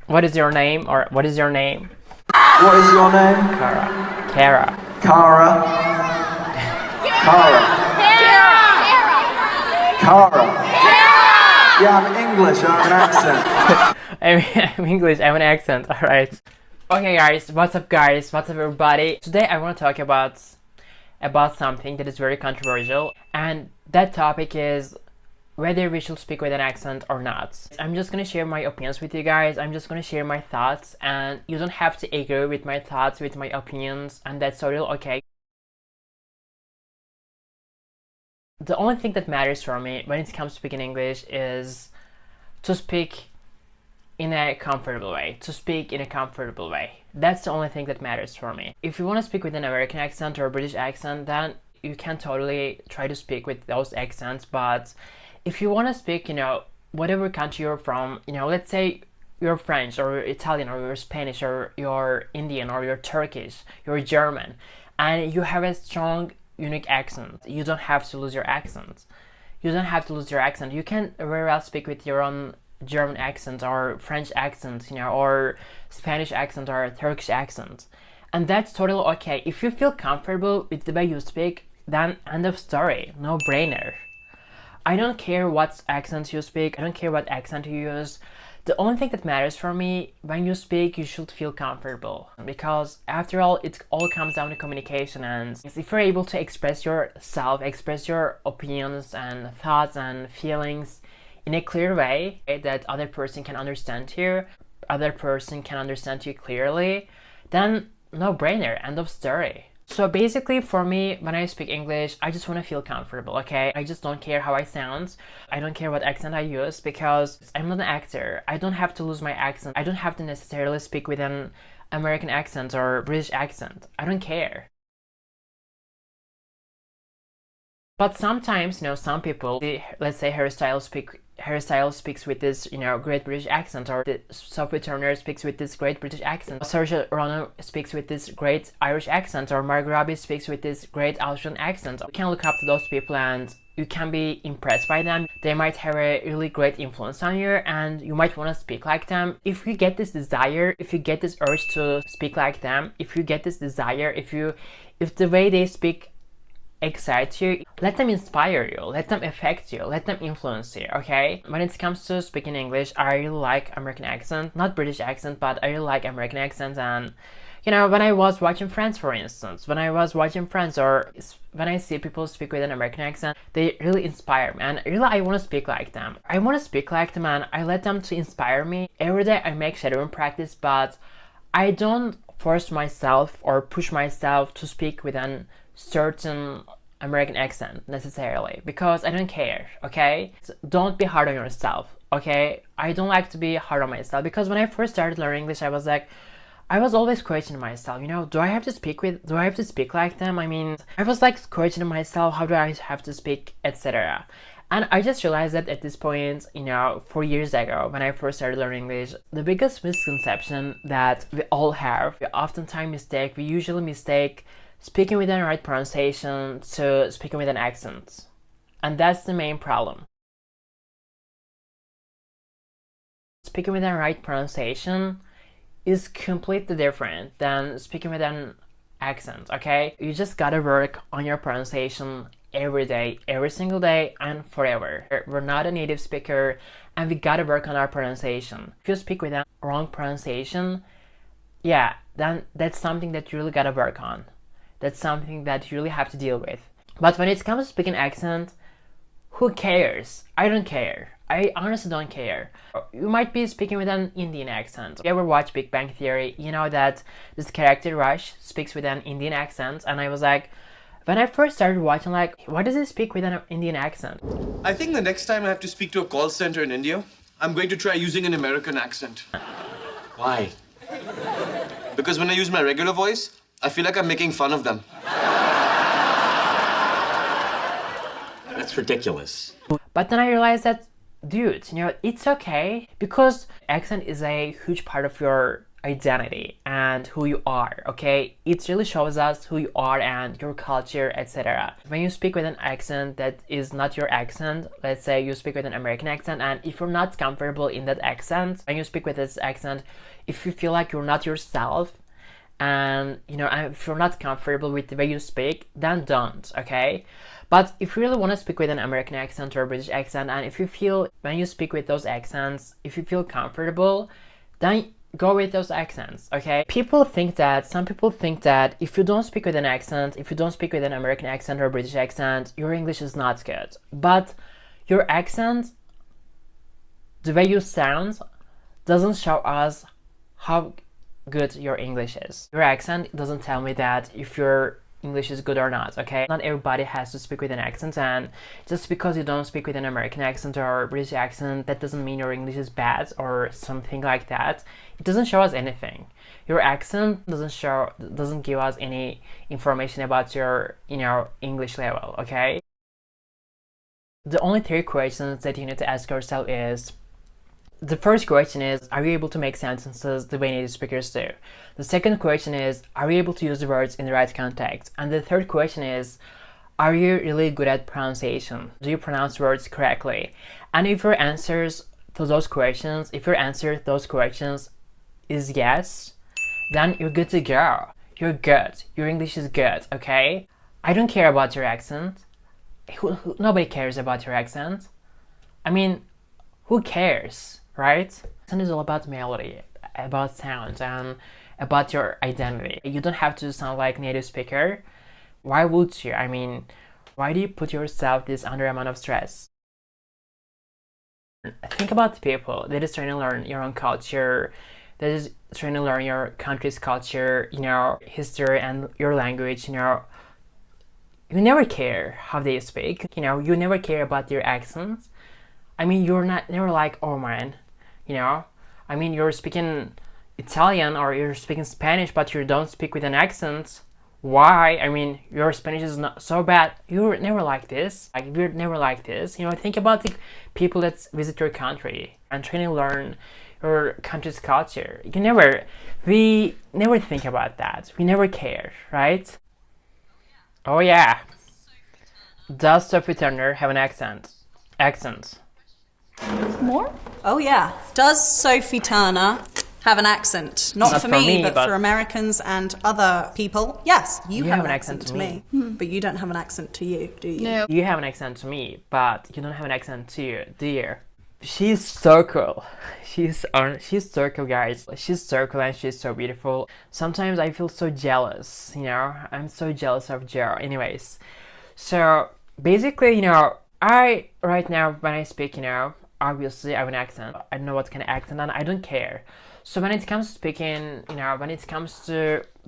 What is your name? Or what is your name? What is your name? Kara. Kara. Cara. Cara. Cara. Yeah, I'm English, I have an accent. I'm English, I have an accent. Alright. Okay guys, what's up guys? What's up everybody? Today I want to talk about something that is very controversial, and that topic is whether we should speak with an accent or not. I'm just gonna share my opinions with you guys. I'm just gonna share my thoughts, and you don't have to agree with my thoughts, with my opinions, and that's totally okay. The only thing that matters for me when it comes to speaking English is to speak in a comfortable way, That's the only thing that matters for me. If you want to speak with an American accent or a British accent, then you can totally try to speak with those accents. But if you want to speak, whatever country you're from, let's say you're French or you're Italian or you're Spanish or you're Indian or you're Turkish, you're German, and you have a strong, unique accent, you don't have to lose your accent. You can very well speak with your own German accent or French accent, or Spanish accent or Turkish accent. And that's totally okay. If you feel comfortable with the way you speak, then end of story, no brainer. I don't care what accent you speak, I don't care what accent you use. The only thing that matters for me, when you speak, you should feel comfortable. Because after all, it all comes down to communication, and if you're able to express yourself, express your opinions and thoughts and feelings in a clear way that other person can understand you clearly, then no brainer, end of story. So basically for me, when I speak English, I just want to feel comfortable, okay? I just don't care how I sound. I don't care what accent I use, because I'm not an actor. I don't have to lose my accent. I don't have to necessarily speak with an American accent or British accent. I don't care. But sometimes, some people, let's say hairstyle speaks with this, great British accent, or Sophie Turner speaks with this great British accent, Saoirse Ronan speaks with this great Irish accent, or Margot Robbie speaks with this great Australian accent. You can look up to those people and you can be impressed by them. They might have a really great influence on you, and you might want to speak like them. If you get this desire, if you get this urge to speak like them, if the way they speak excites you, let them inspire you, let them affect you, let them influence you, okay? When it comes to speaking English, I really like American accent, not British accent, but I really like American accent. And when I was watching Friends, for instance, or when I see people speak with an American accent, they really inspire me, and really I want to speak like them. And I let them to inspire me. Every day I make shadowing practice, but I don't force myself or push myself to speak with an certain American accent necessarily, because I don't care, okay? So don't be hard on yourself, okay? I don't like to be hard on myself, because when I first started learning English, I was always questioning myself, do I have to speak like them? I was questioning myself, how do I have to speak, etc. And I just realized that at this point, 4 years ago, when I first started learning English, the biggest misconception that we all have, we usually mistake speaking with the right pronunciation to speaking with an accent. And that's the main problem. Speaking with the right pronunciation is completely different than speaking with an accent, okay? You just gotta work on your pronunciation every day, every single day, and forever. We're not a native speaker, and we gotta work on our pronunciation. If you speak with a wrong pronunciation, then that's something that you really gotta work on. That's something that you really have to deal with. But when it comes to speaking accent, who cares? I don't care. I honestly don't care. You might be speaking with an Indian accent. If you ever watch Big Bang Theory, you know that this character Rush speaks with an Indian accent, and I was like, when I first started watching, why does he speak with an Indian accent? I think the next time I have to speak to a call center in India, I'm going to try using an American accent. Why? Because when I use my regular voice, I feel like I'm making fun of them. That's ridiculous. But then I realized that, dude, it's okay, because accent is a huge part of your identity and who you are, okay? It really shows us who you are and your culture, etc. When you speak with an accent that is not your accent, let's say you speak with an American accent, and if you're not comfortable in that accent, when you speak with this accent, if you feel like you're not yourself, and if you're not comfortable with the way you speak, then don't, okay? But if you really want to speak with an American accent or a British accent, and if you feel when you speak with those accents, if you feel comfortable, then go with those accents, okay? Some people think that if you don't speak with an accent, if you don't speak with an American accent or a British accent, your English is not good. But your accent, the way you sound, doesn't show us how good your English is. Your accent doesn't tell me that if your English is good or not, okay? Not everybody has to speak with an accent, and just because you don't speak with an American accent or a British accent, that doesn't mean your English is bad or something like that. It doesn't show us anything. Your accent doesn't give us any information about your, English level, okay? The only three questions that you need to ask yourself is, the first question is, are you able to make sentences the way native speakers do? The second question is, are you able to use the words in the right context? And the third question is, are you really good at pronunciation? Do you pronounce words correctly? And if your answer to those questions is yes, then you're good to go. You're good. Your English is good, okay? I don't care about your accent. Nobody cares about your accent. I mean, who cares? Right? Accent is all about melody, about sound, and about your identity. You don't have to sound like native speaker. Why would you? I mean, why do you put yourself this under amount of stress? Think about the people that is trying to learn your own culture, that is trying to learn your country's culture, history and your language, you never care how they speak, you never care about their accents. I mean, you're never like, oh man, I mean, you're speaking Italian or you're speaking Spanish, but you don't speak with an accent. Why? I mean, your Spanish is not so bad. You're never like this. We're never like this. Think about the people that visit your country and trying to learn your country's culture. We never think about that. We never care, right? Oh yeah. Does Sophie Turner have an accent? More? Oh yeah. Does Sophie Turner have an accent? Not for me, but for Americans and other people. Yes, you have an accent to me. But you don't have an accent to you, do you? No. You have an accent to me, but you don't have an accent to you, do you? She's so cool. She's so cool, guys. She's so cool and she's so beautiful. Sometimes I feel so jealous, I'm so jealous of Jo. Anyways, so basically, I right now when I speak, obviously I have an accent. I don't know what kind of accent, and I don't care. So when it comes to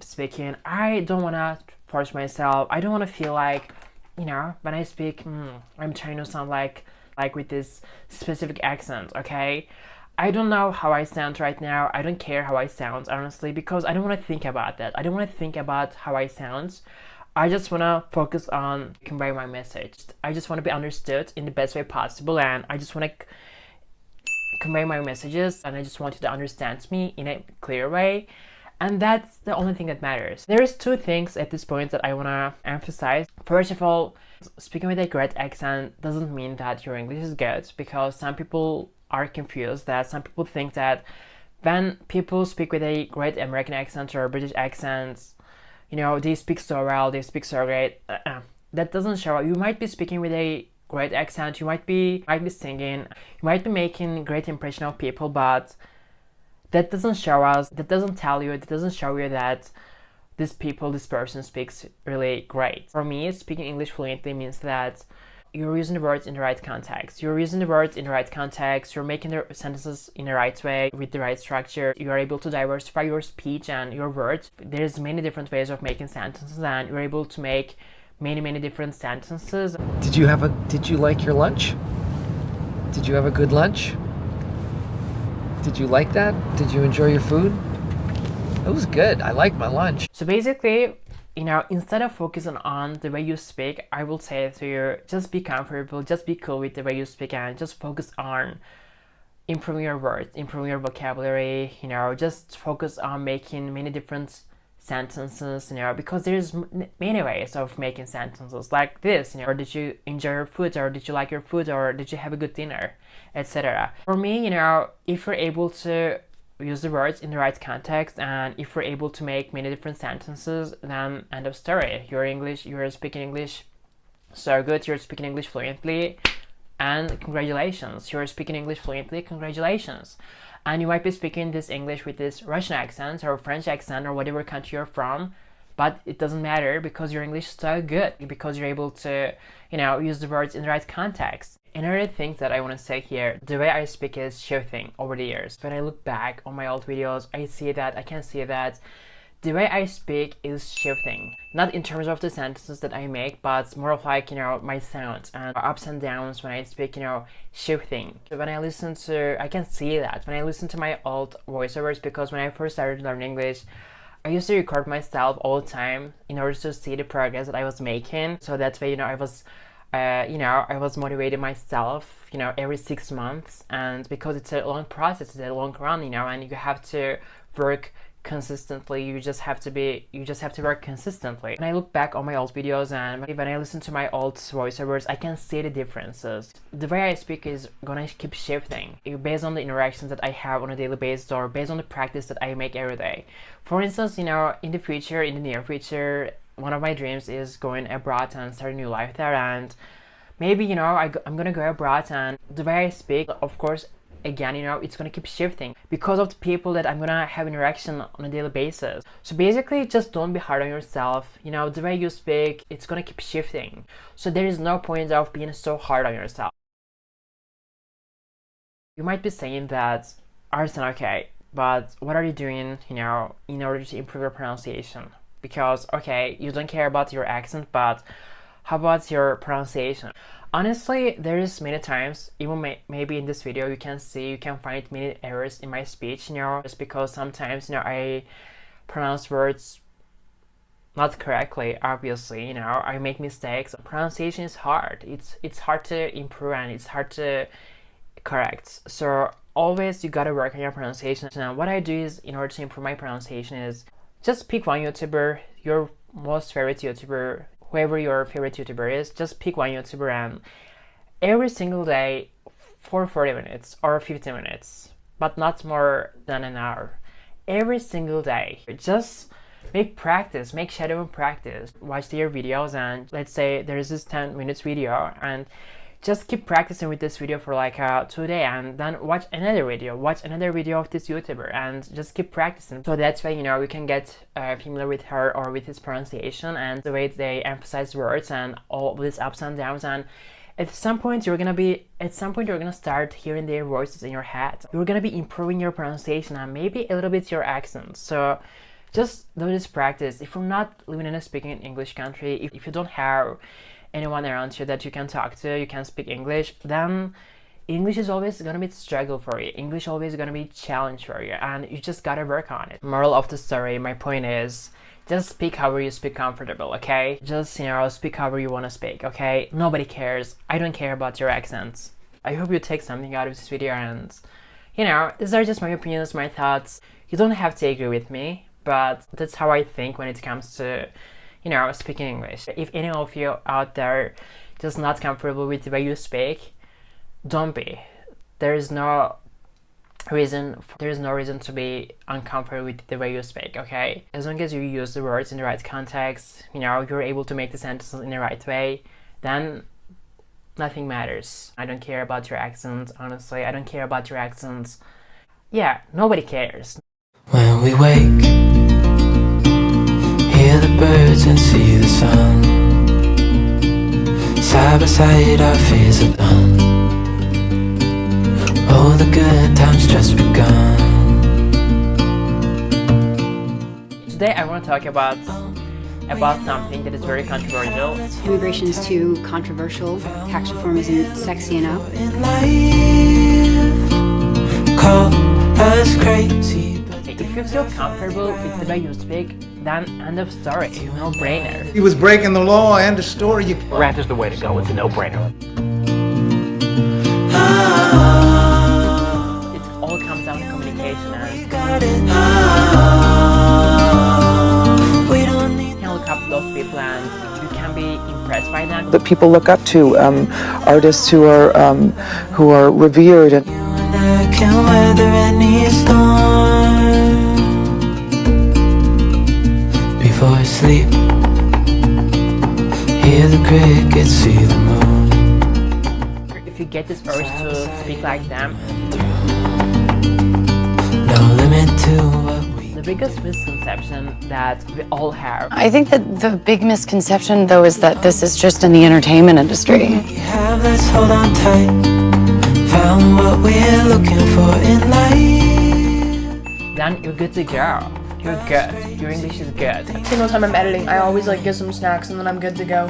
speaking, I don't want to force myself. I don't want to feel like, when I speak, I'm trying to sound like with this specific accent, okay? I don't know how I sound right now. I don't care how I sound, honestly, because I don't want to think about that. I don't want to think about how I sound. I just want to focus on conveying my message. I just want to be understood in the best way possible, and I just want to convey my messages, and I just want you to understand me in a clear way. And that's the only thing that matters. There's two things at this point that I want to emphasize. First of all, speaking with a great accent doesn't mean that your English is good, because some people are confused, that some people think that when people speak with a great American accent or British accent, they speak so well, they speak so great. That doesn't show. You might be speaking with a great accent, you might be singing, you might be making great impression of people, but that doesn't show us, that doesn't show you that this person speaks really great. For me, speaking English fluently means that you're using the words in the right context. You're making the sentences in the right way, with the right structure. You're able to diversify your speech and your words. There's many different ways of making sentences, and you're able to make many different sentences. Did you like your lunch? Did you have a good lunch? Did you like that? Did you enjoy your food? It was good. I liked my lunch. So basically, instead of focusing on the way you speak, I will say to you, just be comfortable, just be cool with the way you speak, and just focus on improving your words, improving your vocabulary, just focus on making many different sentences, because there's many ways of making sentences like this, or did you enjoy your food, or did you like your food, or did you have a good dinner, etc. For me, if you're able to use the words in the right context, and if you're able to make many different sentences, then end of story. You're speaking English so good, you're speaking English fluently, and congratulations, you're speaking English fluently, congratulations. And you might be speaking this English with this Russian accent or French accent or whatever country you're from, but it doesn't matter because your English is so good, because you're able to, use the words in the right context. Another thing that I want to say here, the way I speak is shifting over the years. When I look back on my old videos, I can see that the way I speak is shifting. Not in terms of the sentences that I make, but more of like, my sounds and ups and downs when I speak, shifting. When I listen to, I can see that when I listen to my old voiceovers, because when I first started learning English, I used to record myself all the time in order to see the progress that I was making. So that way, I was motivating myself, every 6 months, and because it's a long process, it's a long run, and you have to work consistently. You just have to work consistently. When I look back on my old videos and when I listen to my old voiceovers, I can see the differences. The way I speak is gonna keep shifting based on the interactions that I have on a daily basis, or based on the practice that I make every day. For instance, in the near future, one of my dreams is going abroad and start a new life there, and maybe I'm gonna go abroad, and the way I speak, of course, again, it's gonna keep shifting because of the people that I'm gonna have interaction on a daily basis. So basically, just don't be hard on yourself. The way you speak, it's gonna keep shifting. So there is no point of being so hard on yourself. You might be saying that, Arsen, okay, but what are you doing, in order to improve your pronunciation? Because, okay, you don't care about your accent, but how about your pronunciation? Honestly, there is many times, even maybe in this video, you can find many errors in my speech, just because sometimes, I pronounce words not correctly, obviously, I make mistakes. Pronunciation is hard. It's hard to improve, and it's hard to correct. So always you gotta work on your pronunciation. And what I do is, in order to improve my pronunciation, is just pick one YouTuber, your most favorite YouTuber, whoever your favorite YouTuber is, just pick one YouTuber, and every single day for 40 minutes or 50 minutes, but not more than an hour, every single day, just make shadowing practice. Watch their videos, and let's say there is this 10 minutes video, and just keep practicing with this video for like 2 days, and then watch another video of this YouTuber, and just keep practicing. So that's why you can get familiar with her or with his pronunciation and the way they emphasize words and all these ups and downs. And at some point you're gonna start hearing their voices in your head. You're gonna be improving your pronunciation and maybe a little bit your accent. So just do this practice. If you're not living in a speaking English country, if you don't have anyone around you that you can talk to, you can speak English, then English is always gonna be a struggle for you. English always gonna be a challenge for you, and you just gotta work on it. Moral of the story, my point is, just speak however you speak comfortable, okay? Just, speak however you wanna speak, okay? Nobody cares. I don't care about your accents. I hope you take something out of this video, and, these are just my opinions, my thoughts. You don't have to agree with me, but that's how I think when it comes to speaking English. If any of you out there just not comfortable with the way you speak, don't be. There is no reason to be uncomfortable with the way you speak, okay? As long as you use the words in the right context, you're able to make the sentences in the right way, then nothing matters. I don't care about your accent, honestly. I don't care about your accents. Yeah, nobody cares. When we wake, hear the birds and see the sun. Side by side our fears are done. Oh, the good times just begun. Today I want to talk about something that is very controversial. Immigration is too controversial. Tax reform isn't sexy enough. Call us crazy. If you feel comfortable with the way you speak, then end of story. No-brainer. He was breaking the law, end of story. Rant is the way to go. It's a no-brainer. Look up to those people and you can be impressed by them. That people look up to, artists who are revered. And I can weather any storm. Before I sleep, hear the crickets, see the moon. If you get this urge to speak like them, no limit to what we. The biggest misconception that we all have. I think that the big misconception, though, is that this is just in the entertainment industry. Let's hold on tight. Found what we're looking for in life. Then you're good to go. You're good. Your English is good. Every single time I'm editing, I always like get some snacks and then I'm good to go.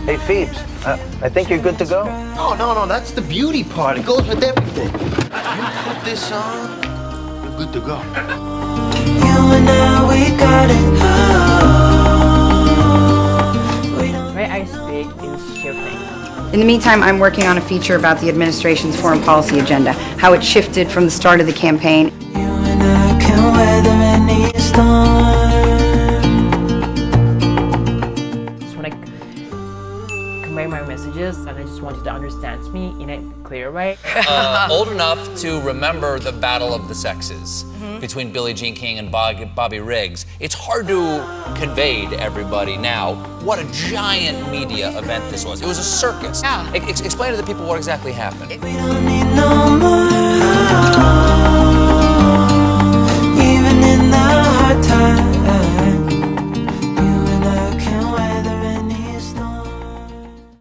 Hey Phoebes, I think you're good to go. No, that's the beauty part. It goes with everything. You put this on, you're good to go. You and I, we got it. The way I speak is shifting. In the meantime, I'm working on a feature about the administration's foreign policy agenda, how it shifted from the start of the campaign. You and I can weather any storm. Just want to convey my messages, and I just want you to understand me in a clear way. Old enough to remember the battle of the sexes between Billie Jean King and Bobby Riggs. It's hard to convey to everybody now what a giant media event this was. It was a circus. Yeah. Explain to the people what exactly happened. We don't need no more